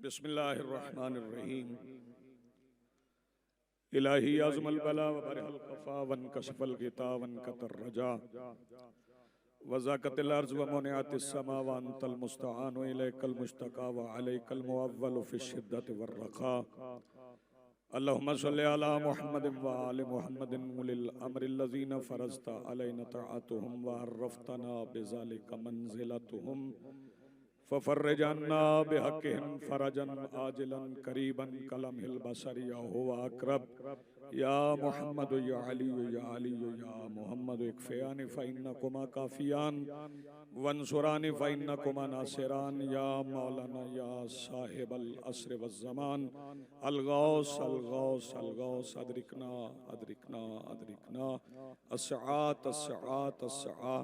बिस्मिल्लाहिर्रहमानिर्रहीम। इलाही आज़मल बला व बरहल Kaffa one कशफल Gita one Qatar रजा वज़ाकतिल अर्ज़ व मुनियातिस समा व अंतल मुस्तआन व इलैकल मुश्तका व अलैकल मुअव्वल फ़िश शिद्दति वर रखा। अल्लाहुम्मा सल्लि अला मुहम्मदिन व आलि मुहम्मदिन उलिल अम्रिल लज़ीना फ़रज़ता अलैना तआतुहुम व अर्रफ़तना बिज़ालिका मंज़िलतुहुम फ़फ़र्रिज अन्ना बिहक़्क़िहिम फ़रजन आजिलन क़रीबन कलमहिल बसरी या हुवा अक़रब या मुहम्मद या अली या मुहम्मद इक्फ़ियानि फ़इन्नकुमा काफ़ियान वंसुरानि फ़इन्नकुमा नासिरान या मौलाना या साहिबल अस्र वज़्ज़मान अलगौस अलगौस अलगौस अदरिकना अदरिकना अदरिकना अस्सआत अस्सआत अस्सआ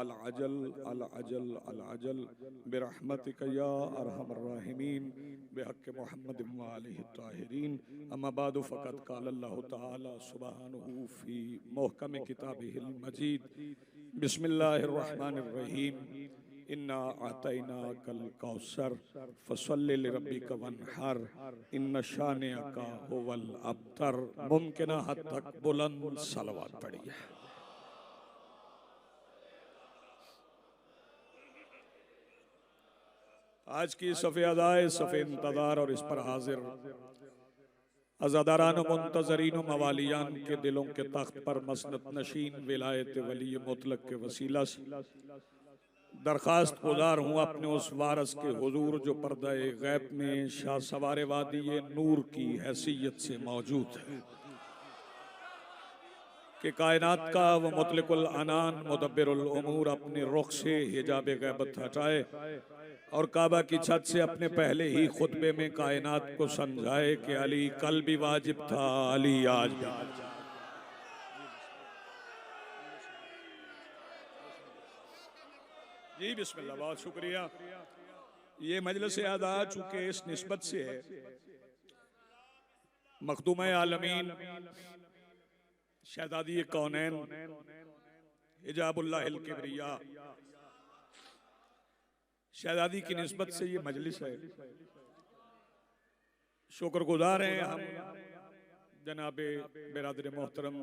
अल अजल अल अजल अल अजल बिरहमतिका या अरहमर राहिमीन बिहक़्क़ि मुहम्मद व आलिहि ताहिरीन। अम्मा बादु फ़क़द क़ाल अल्लाहु तआला सुब्हानहु फ़ी मुहकम किताबिहिल मजीद बिस्मिल्लाहिर रहमानिर रहीम इन्ना अतैनाकल कौसर फ़सल्लि लिरब्बिका वन्हर इन्न शानिअका हुवल अब्तर। मुमकिन हद तक बुलंद सलवात पढ़िए। आज की सफ़े अदाए सफ़े इंतज़ार और इस पर हाजिर अज़ादारान मुंतज़रीन मवालियान के दिलों के तख्त पर मसनद नशीन विलायत वली मुतलक के वसीला से दरख्वास्त गुजार हूँ अपने उस वारस के हुजूर जो पर्दाए गैब में शाह सवारे वादी नूर की हैसियत से मौजूद है कि कायनात का वो मुतलकुल अनान मुदब्बिरुल उमूर अपने रुख से हिजाब गैबत हटाए और काबा की छत से अपने पहले ही खुतबे में कायनात को समझाए कि अली कल भी वाजिब था, अली आज भी। जी बिस्मिल्लाह, बहुत शुक्रिया। ये मजलिस आदा चूंकि इस निस्बत से है मखदूम आलमीन शहजादी कौनैन हिजाबुल्लाहिल किबरिया शहजादी की निस्बत से ये मजलिस है। शुक्रगुजार हैं हम जनाबे बिरादर मोहतरम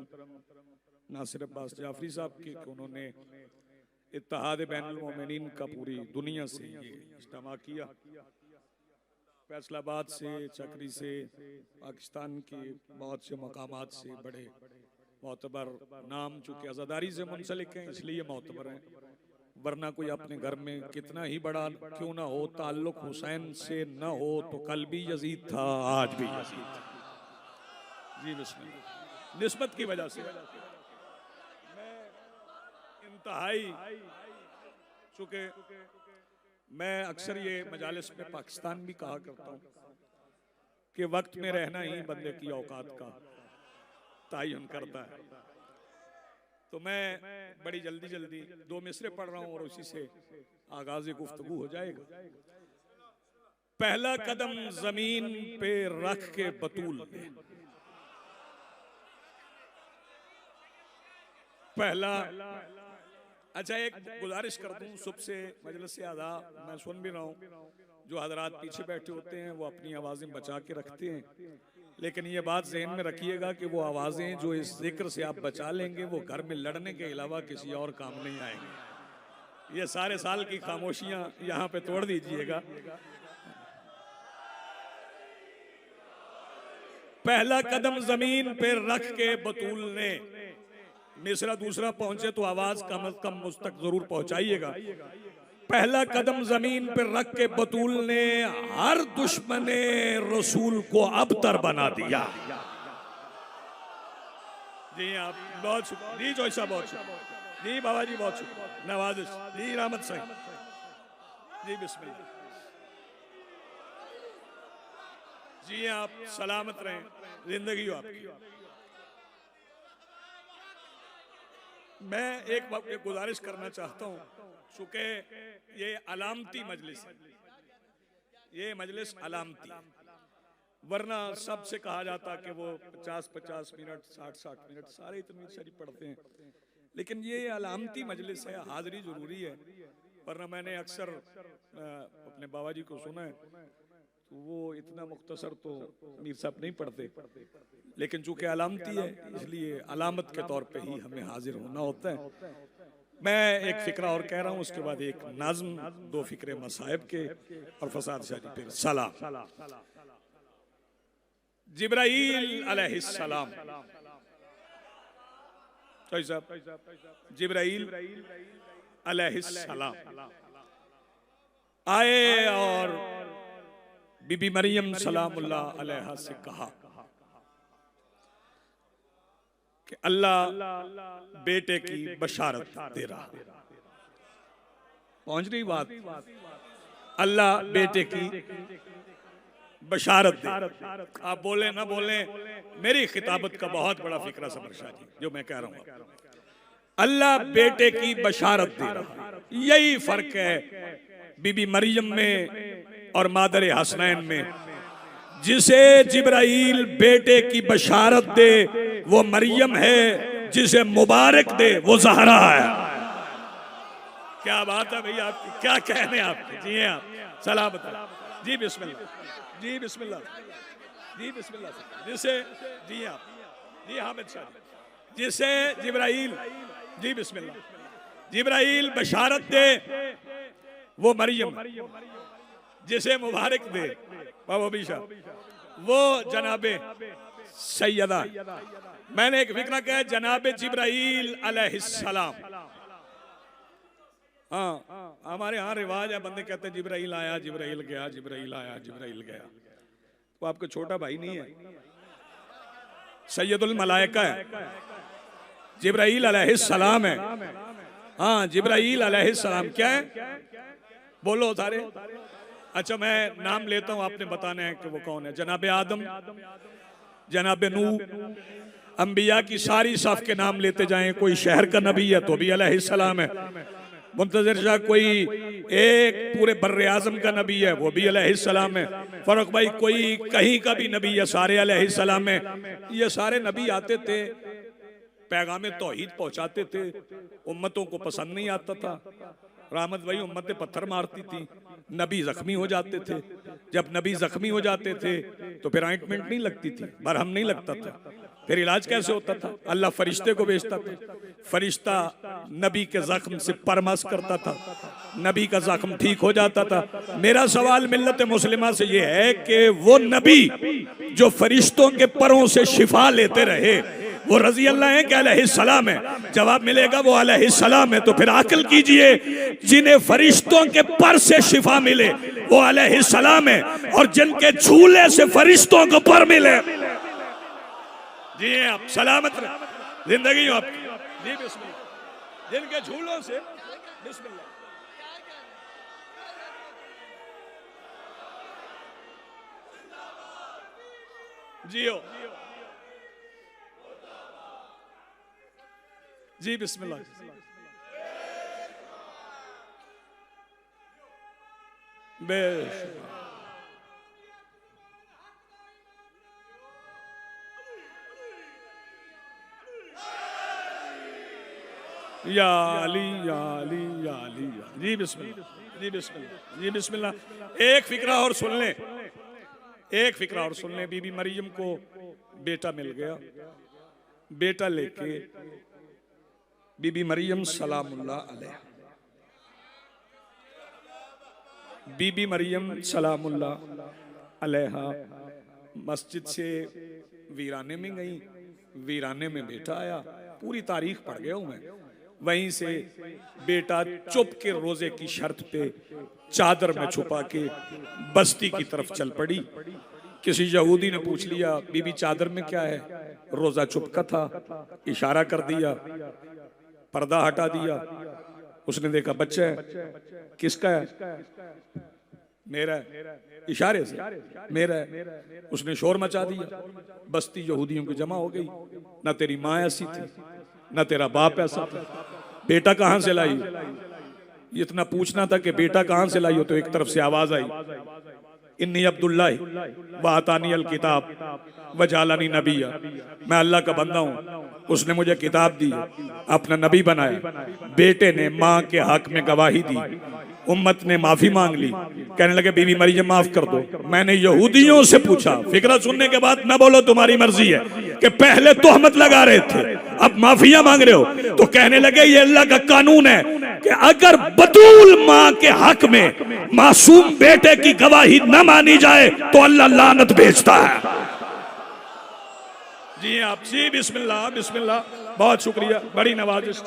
नासिर अब्बास जाफरी साहब के कि उन्होंने इत्तेहाद बैनुल मोमिनीन का पूरी दुनिया से ये इज्तिमा किया। फैसलाबाद से, चक्री से, पाकिस्तान के बहुत से मकामात से बड़े मोतबर नाम चूँकि आज़ादारी से मुंसलिक हैं इसलिए मोतबर हैं, वरना कोई अपने घर में कितना ही बड़ा क्यों ना हो ताल्लुक हुसैन से न हो तो कल भी यजीद था, आज भी यजीद था। जी बिस्मिल्लाह। निस्बत की वजह से मैं इंतहाई चूँकि मैं अक्सर ये मजालिस में पाकिस्तान भी कहा करता हूँ कि वक्त में रहना ही बंदे की औकात का तयन करता है। तो मैं बड़ी जल्दी जल्दी दो मिसरे पढ़ रहा हूँ और उसी से आगाज गुफ्तगू हो जाएगा। पहला कदम जमीन पे रख के बतूल ने, पहला। अच्छा एक गुजारिश कर दूं सुबह से मजलिस से आधा मैं सुन भी रहा हूँ, जो हजरात पीछे बैठे होते हैं वो अपनी आवाजें बचा के रखते हैं, लेकिन ये बात ज़हन में रखिएगा कि वो आवाज़ें जो इस जिक्र से आप बचा लेंगे वो घर में लड़ने के अलावा किसी और काम नहीं आएंगे। ये सारे साल की खामोशियां यहाँ पे तोड़ दीजिएगा। पहला कदम जमीन पे रख के बतूल ने, मिसरा दूसरा पहुंचे तो आवाज कम अज कम मुझ तक जरूर पहुंचाइएगा। पहला कदम जमीन पर रख के बतूल ने हर दुश्मने रसूल को अबतर बना दिया। जी आप बहुत शुक्रिया जी, जोई साहब बहुत शुक्रिया जी, बाबा जी बहुत शुक्रिया, नवाजिश जी, रहमत सिंह जी, बिस्मिल्लाह जी, आप सलामत रहें, जिंदगी हो आपकी। मैं एक गुजारिश करना चाहता हूँ, चूँकि ये अलामती मजलिस है, ये मजलिस अलामती, वरना सबसे कहा जाता कि वो 50-50 मिनट 60-60 मिनट सारे इतनी सारी पढ़ते हैं, लेकिन ये अलामती मजलिस है, हाजिरी जरूरी है। वरना मैंने अक्सर अपने बाबा जी को सुना है वो इतना मुख्तसर तो मीर साहब नहीं पढ़ते, लेकिन चूंकि अलामती है इसलिए अलामत के तौर पे ही हमें हाजिर होना होता है। मैं एक फिक्रा और कह रहा हूँ, उसके बाद एक नाज़्म, दो फिक्रे मसाहिब के और फसाद शादी पे सलाम। जिब्राईल अलैहिस्सलाम, जिब्राईल अलैहिस्सलाम आए और बीबी मरियम सलामुल्लाह अलैहा से कहा कि अल्लाह बेटे की बशारत दे रहा। पहुंच रही बात? अल्लाह बेटे की बशारत दे। आप बोले ना बोले, मेरी खिताबत का बहुत बड़ा फिक्रा समर शाह जी जो मैं कह रहा हूं। अल्लाह बेटे की बशारत दे रहा। यही फर्क है बीबी मरियम में और मादर हसनैन में। जिसे जिब्राईल बेटे की बशारत दे वो मरियम है, जिसे मुबारक दे वो ज़हरा है। क्या बात है भैया आपकी, क्या कहने आपके। जी आप सलामत जी, बिस्मिल्लाह जी, बिस्मिल्लाह जी, बिस्मिल्लाह। जिसे जी आप जी हामिद शाह, जिसे जिब्राईल जी बिस्मिल्लाह, जिब्राईल बशारत दे वो मरियम, जिसे मुबारक दे बाबा बीशा वो जनाबे सैयदा। मैंने एक फिक्रा कहा जनाबे जिब्राईल अलैहिस्सलाम। हाँ, हमारे यहाँ रिवाज है, बंदे कहते हैं जिब्राईल आया, जिब्राईल गया, जिब्राईल आया, जिब्राईल गया। तो आपका छोटा भाई नहीं है, सैयदुल मलाइका है, जिब्राईल अलैहिस्सलाम है। हाँ, जिब्राईल अलैहिस्सलाम क्या है, बोलो सारे। अच्छा, मैं नाम लेता हूं, आपने बताना है कि वो कौन है। जनाबे आदम, जनाबे नूह, अंबिया की सारी साफ के नाम लेते जाएं। कोई शहर का नबी है तो भी अलैहिस्सलाम है। मुंतज़िर शाह कोई एक पूरे बर्रे आज़म का नबी है, वो भी अलैहिस्सलाम है। फरुख भाई कोई कहीं का भी नबी है, सारे अलैहिस्सलाम है। ये सारे नबी आते थे, पैगाम तौहीद पहुंचाते थे, उम्मतों को पसंद नहीं आता था। रहमत भाई उम्मतें पत्थर मारती थी, नबी जख्मी हो जाते थे। जब नबी जख्मी हो जाते थे तो फिर ऑइंटमेंट नहीं लगती थी, मरहम नहीं लगता था, फिर इलाज कैसे होता था? अल्लाह फरिश्ते को भेजता था, फरिश्ता नबी के जख्म से परमस करता था, नबी का जख्म ठीक हो जाता था। मेरा सवाल मिल्लत मुस्लिमा से ये है कि वो नबी जो फरिश्तों के परों से शिफा लेते रहे वो रजी अल्लाह है कि अलैहिस्सलाम है? जवाब मिलेगा वो अलैहिस्सलाम है। तो फिर अक्ल कीजिए, जिन्हें फरिश्तों के पर से शिफा मिले वो अलैहिस्सलाम है, और जिनके झूले से फरिश्तों को पर मिले, जी आप सलामत जिंदगी हो आपकी जी बिस्मिल्लाह, जिनके झूलों से बिस्मिल्लाह जियो जी बिस्मिल्लाह। बेशक या अली या अली या अली जी बिस्मिल्लाह जी बिस्मिल्लाह जी बिस्मिल्लाह। एक फिक्रा और सुन लें, एक फिक्रा और सुन लें। बीबी मरियम को बेटा मिल गया, बेटा लेके बीबी मरियम सलामुल्लाह अलैहा, बीबी मरियम सलामुल्लाह अलैहा मस्जिद से वीराने में गई, वीराने में बेटा आया। पूरी तारीख पढ़ गया हूं मैं। वहीं से बेटा चुप के रोजे की शर्त पे चादर में छुपा के बस्ती की तरफ चल पड़ी। किसी यहूदी ने पूछ लिया बीबी चादर में क्या है? रोजा चुप का था, इशारा कर दिया, पर्दा हटा दिया। उसने देखा बच्चा है। किसका है? मेरा है। इशारे से मेरा है। उसने शोर मचा दिया, बस्ती यहूदियों की जमा हो गई। ना तेरी माँ ऐसी थी, ना तेरा बाप ऐसा था, बेटा कहां से लाई? इतना पूछना था कि बेटा कहां से लाई हो, तो एक तरफ से आवाज आई इन्नी अब्दुल्लाह व आतानी अल किताब व जालानी नबिया, मैं अल्लाह का बंदा हूँ, उसने मुझे किताब दी, अपना नबी बनाया। बेटे ने माँ के हक में गवाही दी, उम्मत ने माफी मांग ली, कहने लगे बीवी मरियम माफ कर दो। मैंने यहूदियों से पूछा, फिक्रा सुनने के बाद न बोलो तुम्हारी मर्जी है, कि पहले तोहमत लगा रहे थे अब माफिया मांग रहे हो, तो कहने लगे ये अल्लाह का कानून है कि अगर बतूल माँ के हक में मासूम बेटे की गवाही न मानी जाए तो अल्लाह लानत भेजता है। जी आप जी, बिस्मिल्लाह बिस्मिल्लाह, बहुत शुक्रिया, बड़ी नवाजिश,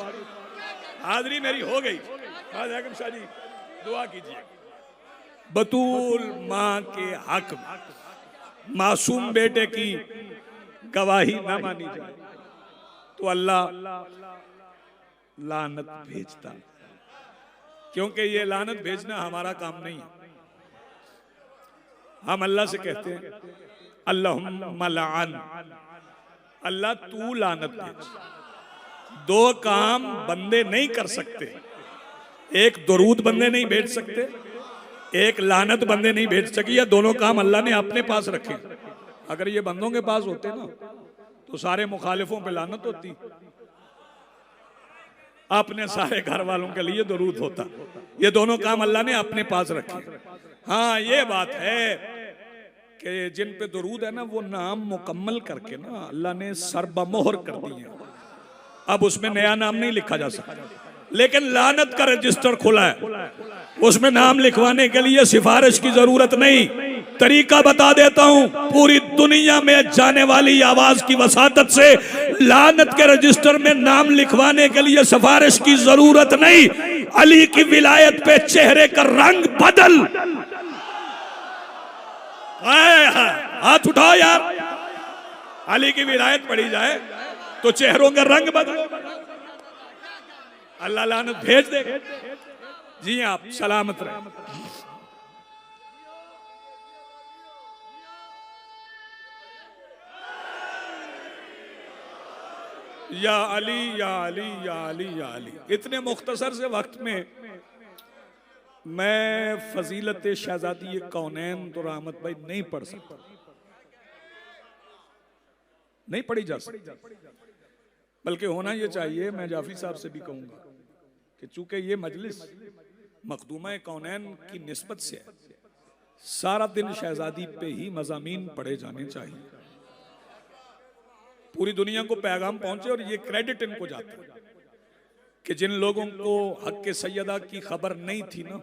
हाजरी मेरी हो गई। शाह जी दुआ कीजिए। बतूल माँ के हक में मासूम बेटे की गवाही न मानी जाए तो अल्लाह लानत भेजता, क्योंकि ये लानत भेजना हमारा काम नहीं है। हम अल्लाह से कहते हैं अल्लाहुम्मा लान, अल्लाह तू लानत भेज। दो काम बंदे नहीं कर सकते, एक दुरूद बंदे नहीं भेज सकते, एक लानत बंदे नहीं भेज सके। ये दोनों काम अल्लाह ने अपने पास रखे। अगर ये बंदों के पास होते ना तो सारे मुखालिफों पे लानत होती, अपने सारे घर वालों के लिए दुरूद होता। ये दोनों काम अल्लाह ने अपने पास रखे। हाँ ये बात है कि जिन पे दुरूद है ना वो नाम मुकम्मल करके ना अल्लाह ने सरबमोहर कर दी है, अब उसमें नया नाम नहीं लिखा जा सकता। लेकिन लानत का रजिस्टर खुला है, उसमें नाम लिखवाने के लिए सिफारिश की जरूरत नहीं। तरीका बता देता हूं, पूरी दुनिया में जाने वाली आवाज की वसातत से लानत के रजिस्टर में नाम लिखवाने के लिए सिफारिश की जरूरत नहीं। अली की विलायत पे चेहरे का रंग बदल, हाथ उठाओ यार, अली की विलायत पढ़ी जाए तो चेहरों का रंग बदलो, अल्लाह लानत भेज दे। जी आप सलामत रहे। या अली या अली या अली या अली। इतने मुख्तसर से वक्त में मैं फजीलत शहजादी कौनैन तो रहमत भाई नहीं पढ़ सकता, नहीं पढ़ी जा सकती, बल्कि होना ये चाहिए। मैं जाफी साहब से भी कहूंगा कि चूंकि ये मजलिस मखदूमा कौनैन की निस्बत से है, सारा दिन शहजादी पे ही मज़ामीन पढ़े जाने चाहिए, पूरी दुनिया को पैगाम पहुंचे। और ये क्रेडिट इनको जाता है कि जिन लोगों को हक के सैयदा की खबर नहीं थी ना,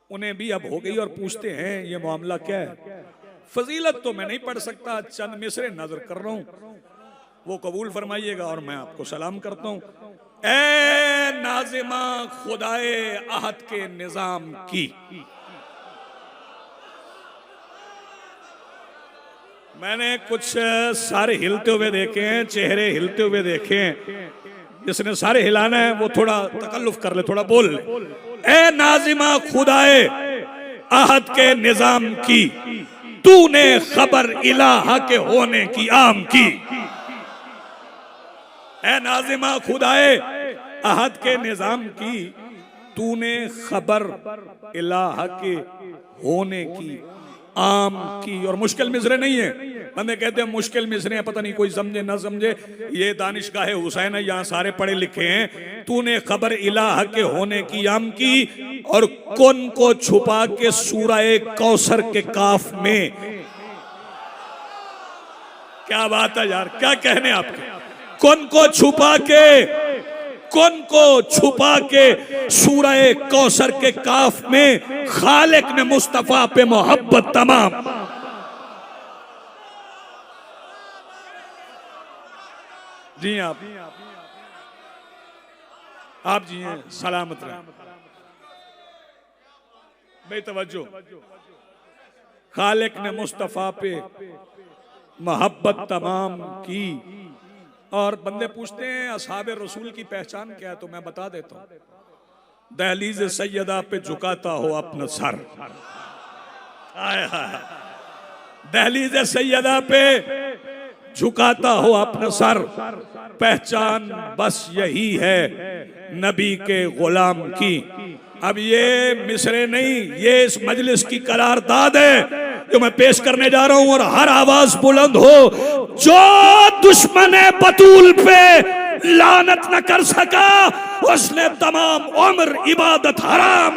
उन्हें भी अब हो गई और पूछते हैं ये मामला क्या है। फजीलत तो मैं नहीं पढ़ सकता, चंद मिसरे नजर कर रहा हूं, वो कबूल फरमाइएगा और मैं आपको सलाम करता हूं। ए नाजिमा खुदाए अहद के निजाम की, मैंने कुछ सारे हिलते हुए देखे हैं, चेहरे हिलते हुए देखे हैं। जिसने सारे हिलाना है वो थोड़ा तकल्लुफ कर ले, थोड़ा बोल ले। ए नाजिमा खुदाए अहद के निजाम की, तूने खबर इलाहा के होने की आम की। ए नाजिमा खुदाए अहद के निजाम की, तूने खबर इलाहा के होने की आम की। और मुश्किल मिसरे नहीं है, बंदे कहते हैं मुश्किल मिसरे हैं, पता नहीं कोई समझे ना समझे। ये दानिशगाह हुसैन है, यहाँ सारे पढ़े लिखे हैं। तूने खबर इलाह के होने की आम की, और कुन को छुपा के सूरह कौसर के काफ में। क्या बात है यार, क्या कहने आपके। कुन को छुपा के, कुन को छुपा के सूरह कौसर के काफ में खालिक ने मुस्तफा पे मोहब्बत तमाम। जी आप जी हैं, सलामत रहे। बेतवज्जो, खालिक ने मुस्तफा पे मोहब्बत तमाम की। और बंदे पूछते हैं असहाबे रसूल की पहचान क्या है, तो मैं बता देता हूं। दहलीज सैयदा पे झुकाता हो अपना सर, दहलीज सैयदा पे झुकाता हो अपना सर, पहचान बस यही है नबी के गुलाम की। अब ये मिसरे नहीं, ये इस मजलिस की करारदाद है जो मैं पेश करने जा रहा हूं, और हर आवाज बुलंद हो। जो दुश्मन बतूल पे लानत न कर सका उसने तमाम उम्र इबादत हराम।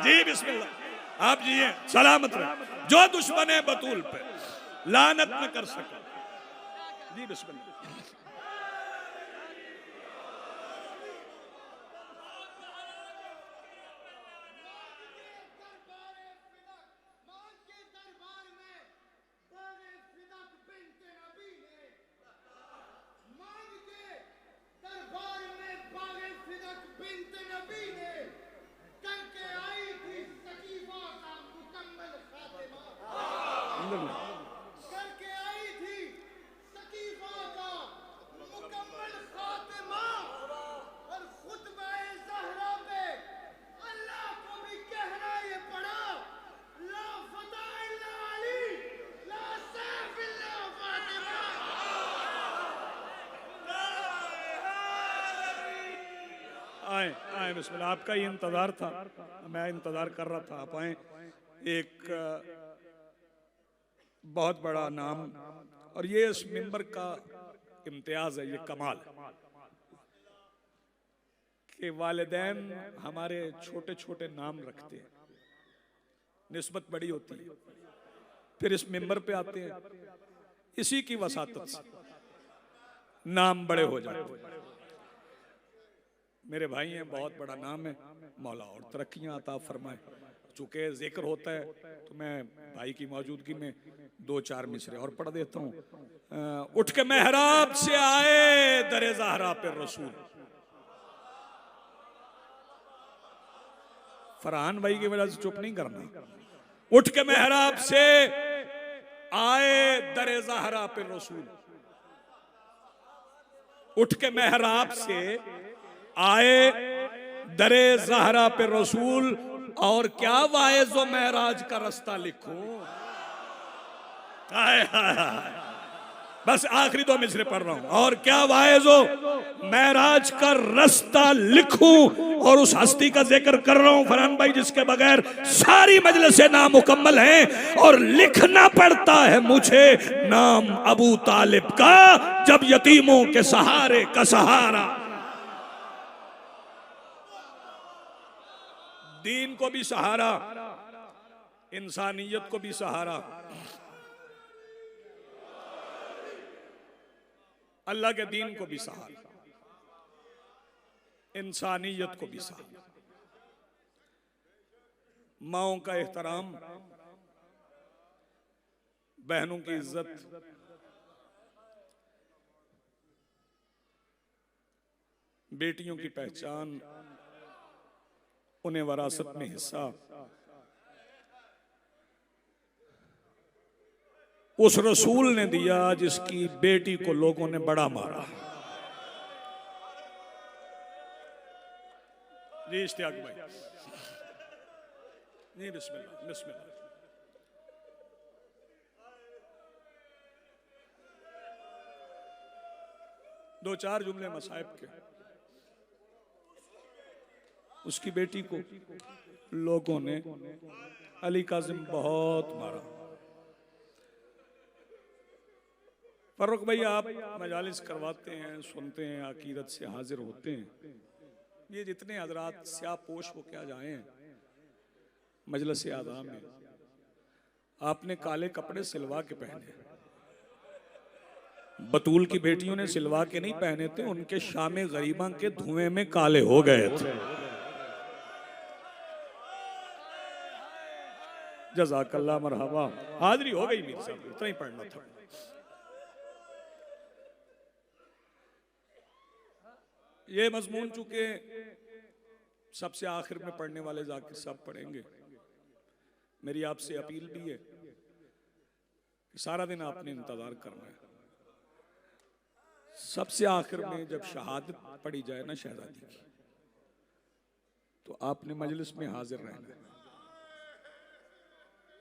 जी बिस्मिल्लाह, आप जी सलामत रहे। जो दुश्मन बतूल पे लानत न कर सका, जी बिस्मिल्लाह। करके आई थी सकीफा का मुकम्मल खातिमा, और खुतबा ज़हरा पे अल्लाह को भी कहना ये पड़ा, ला फता इल्ला अली, ला सैफ इल्ला फातिमा। आए आए बिस्मिल्लाह, आपका ही इंतजार था, मैं इंतजार कर रहा था आप आए। एक बहुत बड़ा नाम, और ये इस मिंबर का इम्तियाज है, ये कमाल कि वालिदैन हमारे छोटे छोटे नाम रखते हैं, निस्बत बड़ी होती है, फिर इस मिंबर पे आते हैं, इसी की वसातत से नाम बड़े हो जाते हैं। मेरे भाई हैं, बहुत बड़ा नाम है, मौला और तरक्कियां अता फरमाए। चूंकि जिक्र होता है तो मैं भाई की मौजूदगी में दो चार मिसरे और पढ़ देता हूँ। उठ के मेहराब से आए दरे ज़हरा पे रसूल। फरहान भाई की वजह से चुप नहीं करना। उठ के मेहराब से आए दरे ज़हरा पे रसूल। उठ के मेहराब से आए दरे ज़हरा पे रसूल, और क्या वाइज़ व महराज का रास्ता लिखूं। बस आखिरी दो मिसरे पढ़ रहा हूं। और क्या वाइज़ व महराज का रास्ता लिखूं, और उस हस्ती का जिक्र कर रहा हूं फरहान भाई जिसके बगैर सारी मजलिसें नामुकम्मल हैं, और लिखना पड़ता है मुझे नाम अबू तालिब का, जब यतीमों के सहारे का सहारा। दीन को भी सहारा, इंसानियत को भी सहारा, अल्लाह के दीन को भी सहारा, इंसानियत को भी सहारा। माओं का एहतराम, बहनों की इज्जत, बेटियों की पहचान, उन्हें वरासत में हिस्सा, उस रसूल ने दिया जिसकी बेटी को लोगों ने बड़ा मारा। जी इश्तियाक भाई, जी बिस्मिल्लाह बिस्मिल्लाह। दो चार जुमले मसाइब के। उसकी बेटी को लोगों ने अली काजिम बहुत मारा। फर्रुख भाई आप मजालिस करवाते हैं, सुनते हैं, अकीदत से हाजिर होते हैं। ये जितने हजरात स्याह पोश हो क्या जाए मजलिस आज़ा में, आपने काले कपड़े सिलवा के पहने, बतूल की बेटियों ने सिलवा के नहीं पहने थे, उनके शामे गरीबा के धुएं में काले हो गए थे। जज़ाकल्लाह मरहबा, हाजिरी हो गई मीर साहब, इतना ही पढ़ना था। ये मजमून चूंकि सबसे आखिर में पढ़ने वाले जाकिर साहब पढ़ेंगे, मेरी आपसे अपील भी है कि सारा दिन आपने इंतजार करना है। सबसे आखिर में जब शहादत पढ़ी जाए ना शहजादी की, तो आपने मजलिस में हाजिर रहना है।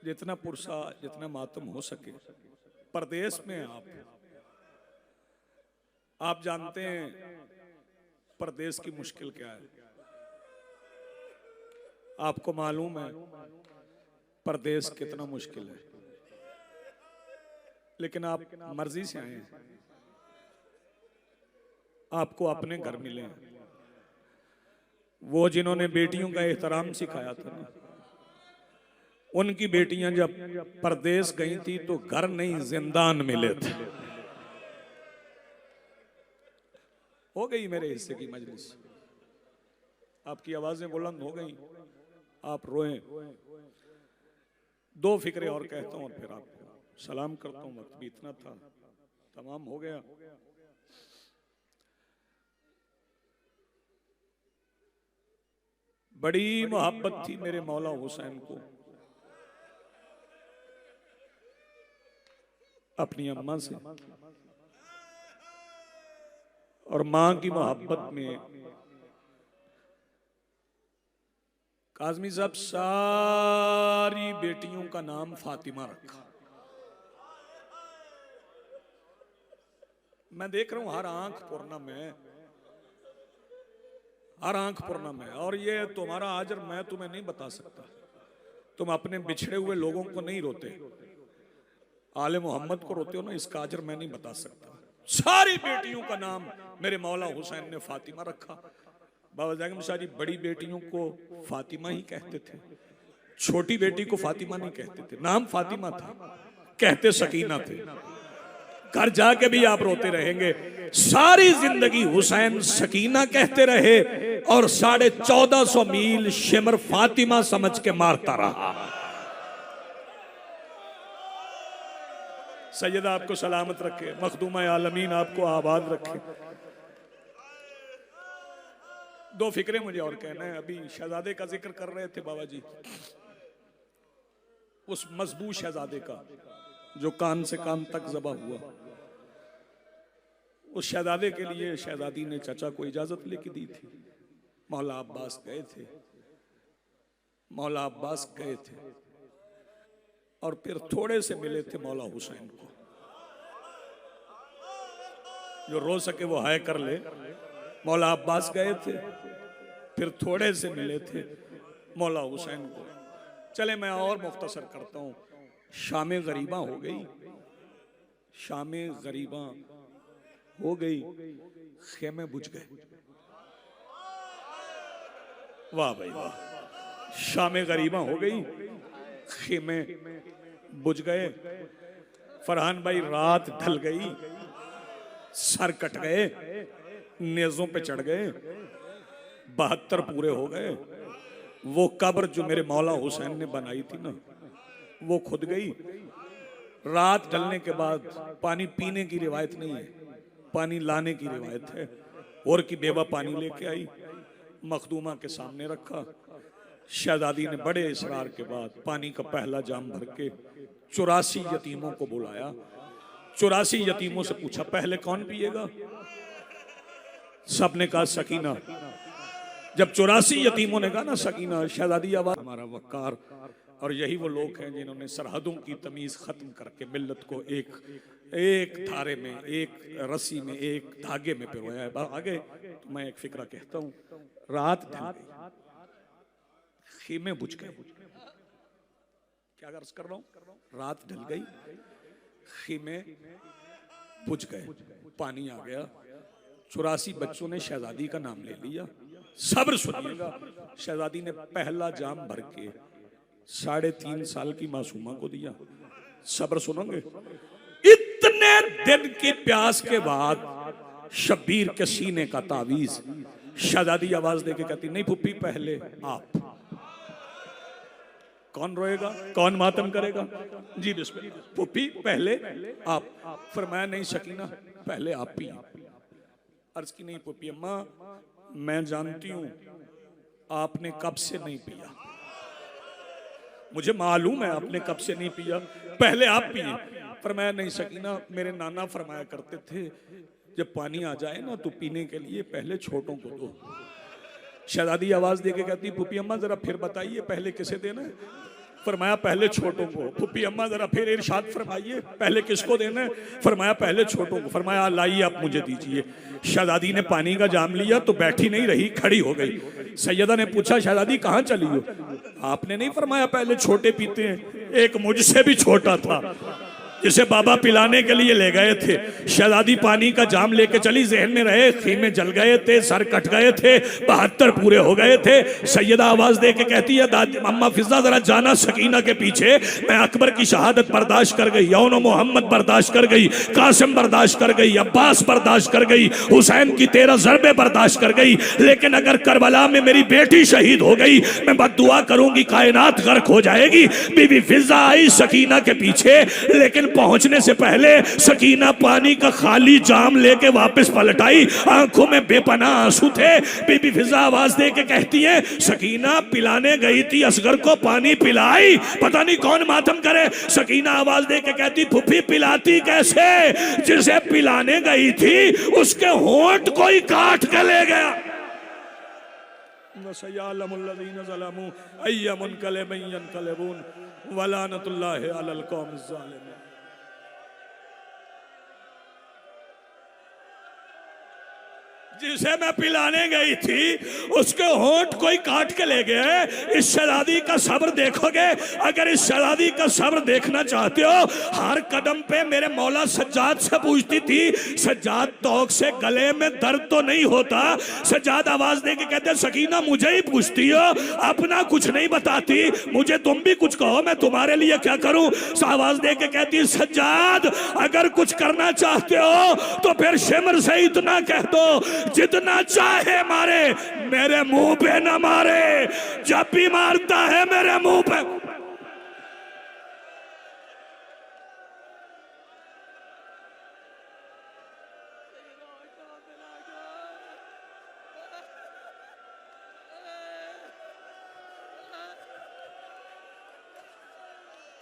जितना पुरसा, जितना मातम हो सके। परदेश में आप जानते हैं परदेश की मुश्किल क्या है। आपको मालूम है परदेश कितना मुश्किल है, लेकिन आप मर्जी से आए हैं, आपको अपने घर मिले हैं। वो जिन्होंने बेटियों का एहतराम सिखाया था ना, उनकी बेटियां जब परदेश गई थी तो घर नहीं जिंदान मिले थे। हो गई मेरे हिस्से की मजलिस, आपकी आवाजें बुलंद हो गई, आप रोए। दो फिक्रे और कहता हूं और फिर आपको सलाम करता हूं। वक्त भी इतना था, तमाम हो गया। बड़ी मोहब्बत थी मेरे मौला हुसैन को अपनी अम्मा से, और मां की मोहब्बत में काज़मी साहब सारी बेटियों का नाम फातिमा रखा। मैं देख रहा हूं हर आंख पूर्णम है, हर आंख पूर्णम है। और ये तुम्हारा आजर मैं तुम्हें नहीं बता सकता, तुम अपने बिछड़े हुए लोगों को नहीं रोते, आले मोहम्मद को रोते हो ना, इसका अजर मैं नहीं बता सकता। सारी बेटियों का नाम मेरे मौला हुसैन ने फातिमा रखा। बाबा जाकिर शाह जी बड़ी बेटियों को फातिमा ही कहते थे, छोटी बेटी को फातिमा नहीं कहते थे। नाम फातिमा था, कहते सकीना थे। घर जाके भी आप रोते रहेंगे, सारी जिंदगी हुसैन सकीना कहते रहे और 1450 मील शिमर फातिमा समझ के मारता रहा। सैयदा आपको सलामत रखे, मखदूमा आलमीन आपको आबाद रखे। दो फिक्रे मुझे और कहना है। अभी शहजादे का जिक्र कर रहे थे बाबा जी, उस मजबूत शहजादे का जो कान से कान तक ज़बा हुआ। उस शहजादे के लिए शहजादी ने चाचा को इजाजत लेके दी थी। मौला अब्बास गए थे, मौला अब्बास गए थे और फिर थोड़े से मिले थे मौला हुसैन को। जो रो सके वो हाय कर ले। मौला अब्बास गए थे, फिर थोड़े से मिले थे मौला हुसैन को। चले मैं और मुख्तसर करता हूँ। शाम गरीबा हो गई, शाम गरीबा हो गई, खेमे बुझ गए। वाह भाई वाह। शाम गरीबा हो गई, खेमे बुझ गए। फरहान भाई रात ढल गई, सर कट गए, नेज़ों पे चढ़ गए, 72 पूरे हो गए। वो कब्र जो मेरे मौला हुसैन ने बनाई थी ना, वो खुद गई। रात ढलने के बाद पानी पीने की रिवायत नहीं है, पानी लाने की रिवायत है। और की बेवा पानी लेके आई, मखदूमा के सामने रखा। शहजादी ने बड़े इसरार के बाद पानी का पहला जाम भर के 84 यतीमों को बुलाया। 84 यतीमों से पूछा पहले कौन पिएगा? सबने कहा सकीना। जब 84 यतीमों ने कहा ना सकीना, शहजादी आवाज हमारा वकार। और यही वो लोग हैं जिन्होंने सरहदों की तमीज खत्म करके मिल्लत को एक धारे में, एक रस्सी में, एक धागे में पिरोया है। आगे तो मैं एक फिक्रा कहता हूँ। रात ढल गई, खेमे बुझ गए। क्या अर्ज कर रहा हूँ? रात ढल गई, खेमे बुझ गए, पानी आ गया। 84 बच्चों ने शहजादी का नाम ले लिया। सब्र सुनिएगा। शहजादी ने पहला जाम भर के 3.5 साल की मासूमा को दिया। सब्र सुनोगे? इतने दिन की प्यास के बाद शब्बीर के सीने का तावीज। शहजादी आवाज देके कहती नहीं फुप्पी पहले आप। कौन रोएगा, कौन मातम करेगा? जी बिस्मिल्लाह। फुप्पी पहले आप। फरमाया नहीं सकीना पहले आप पी। अर्ज की नहीं फुप्पी अम्मा मैं जानती हूं आपने कब से नहीं पिया, मुझे मालूम है आपने कब से नहीं पिया, पहले आप पिए। फरमाया नहीं सकीना मेरे नाना फरमाया करते थे जब पानी आ जाए ना तो पीने के लिए पहले छोटों को दो। शहजादी आवाज देके कहती पुपी अम्मा जरा फिर बताइए पहले किसे देना है? फरमाया पहले छोटों को। फुप्पी अम्मा जरा फिर इरशाद फरमाइए पहले किसको देना है? फरमाया पहले छोटों को। फरमाया लाइए आप मुझे दीजिए। शहजादी ने पानी का जाम लिया तो बैठी नहीं रही, खड़ी हो गई। सैयदा ने पूछा शहजादी कहाँ चली हो? आपने नहीं फरमाया पहले छोटे पीते हैं? एक मुझसे भी छोटा था जिसे बाबा पिलाने के लिए ले गए थे। शहजादी पानी का जाम लेके चली, जहन में रहे खीमे जल गए थे, सर कट गए थे, 72 पूरे हो गए थे। सैयदा आवाज दे के कहती है दादी अम्मा फिजा जरा जाना सकीना के पीछे। मैं अकबर की शहादत बर्दाश्त कर गई, यौन मोहम्मद बर्दाश्त कर गई, कासिम बर्दाश्त कर गई, अब्बास बर्दाश्त कर गई, हुसैन की 13 ज़रबे बर्दाश्त कर गई, लेकिन अगर करबला में मेरी बेटी शहीद हो गई मैं बद्दुआ करूंगी कायनात गर्क हो जाएगी। बीबी फिजा आई सकीना के पीछे, लेकिन पहुंचने से पहले सकीना पानी का खाली जाम लेके वापस पलट आई। आंखों में बेपनाह आंसू थे। बीबी फिजा आवाज दे के कहती है सकीना पिलाने गई थी असगर को पानी पिलाई, पता नहीं कौन मातम करे। सकीना आवाज दे के कहती फुफी पिलाती कैसे? जिसे पिलाने गई थी उसके होंठ कोई काट के ले गया। जिसे मैं पिलाने गई थी उसके होंठ कोई काट के ले गए। इस शहजादी का सब्र देखोगे? अगर इस शहजादी का सब्र देखना चाहते हो, हर कदम पे मेरे मौला सज्जाद से पूछती थी सज्जाद तौक से गले में दर्द तो नहीं होता? सज्जाद आवाज दे के कहते सकीना मुझे ही पूछती हो, अपना कुछ नहीं बताती, मुझे तुम भी कुछ कहो मैं तुम्हारे लिए क्या करूं? आवाज दे के कहती सज्जाद अगर कुछ करना चाहते हो तो फिर शिमर से इतना कह दो जितना चाहे मारे, मेरे मुंह पे ना मारे। जब भी मारता है मेरे मुंह पे।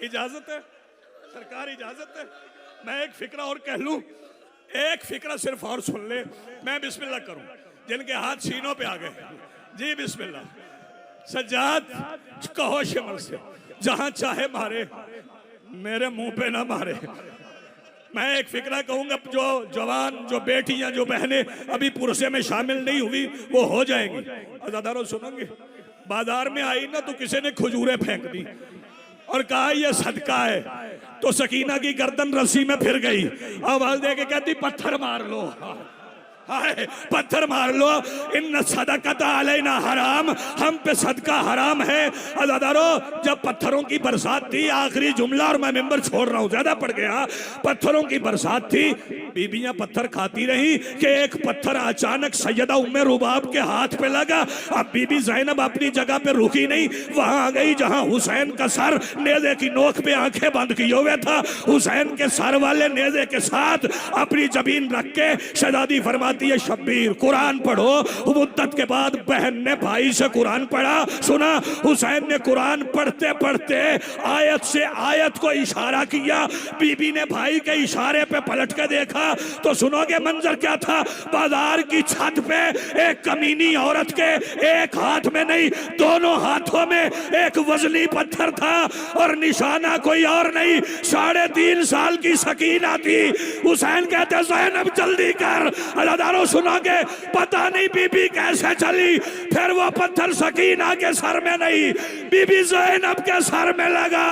इजाजत है सरकार, इजाजत है? मैं एक फिक्रा और कह लूं, एक फिक्रा सिर्फ और सुन ले। मैं बिस्मिल्लाह करूं जिनके हाथ सीनों पे आ गए, जी बिस्मिल्लाह। सज्जाद कहो शिमर से जहां चाहे मारे, मेरे मुंह पे ना मारे। मैं एक फिक्रा कहूंगा, जो जवान जो बेटियां जो बहनें अभी पुरसे में शामिल नहीं हुई वो हो जाएंगी। अज़ादारों सुनोगे, बाजार में आई ना तो किसी ने खजूरें फेंक दी और कहा ये सदका है, तो सकीना की गर्दन रस्सी में फिर गई। आवाज दे के कहती पत्थर मार लो, हाय पत्थर मार लो। इन सदक़त अलैना हराम, हम पे सदका हराम है। अज़ादारों जब पत्थरों की बरसात थी, आखिरी जुमला और मैं मेंबर छोड़ रहा हूँ ज्यादा पड़ गया। पत्थरों की बरसात थी, बीबियां पत्थर खाती रही कि एक पत्थर अचानक सैयदा उम्मे रुबाब के हाथ पे लगा। अब बीबी ज़ैनब अपनी जगह पे रुकी नहीं, वहां आ गई जहां हुसैन का सर नेज़े की नोक पे आंखें बंद किए हुए था। हुसैन के सर वाले नेज़े के साथ अपनी जबीन रख के शहजादी फरमाती है शब्बीर कुरान पढ़ो। मुद्दत के बाद बहन ने भाई से कुरान पढ़ा। सुना हुसैन ने कुरान पढ़ते पढ़ते आयत से आयत को इशारा किया। बीबी ने भाई के इशारे पे पलट के देखा तो सुनोगे मंजर क्या था? बाजार की छत पे एक कमीनी औरत के एक हाथ में नहीं दोनों हाथों में एक वजनी पत्थर था और निशाना कोई और नहीं, 3.5 साल की सकीना थी। हुसैन कहते ज़ैनब जल्दी कर। अल्लाह सुनोगे, पता नहीं बीबी कैसे चली, फिर वो पत्थर सकीना के सर में नहीं बीबी ज़ैनब के सर में लगा।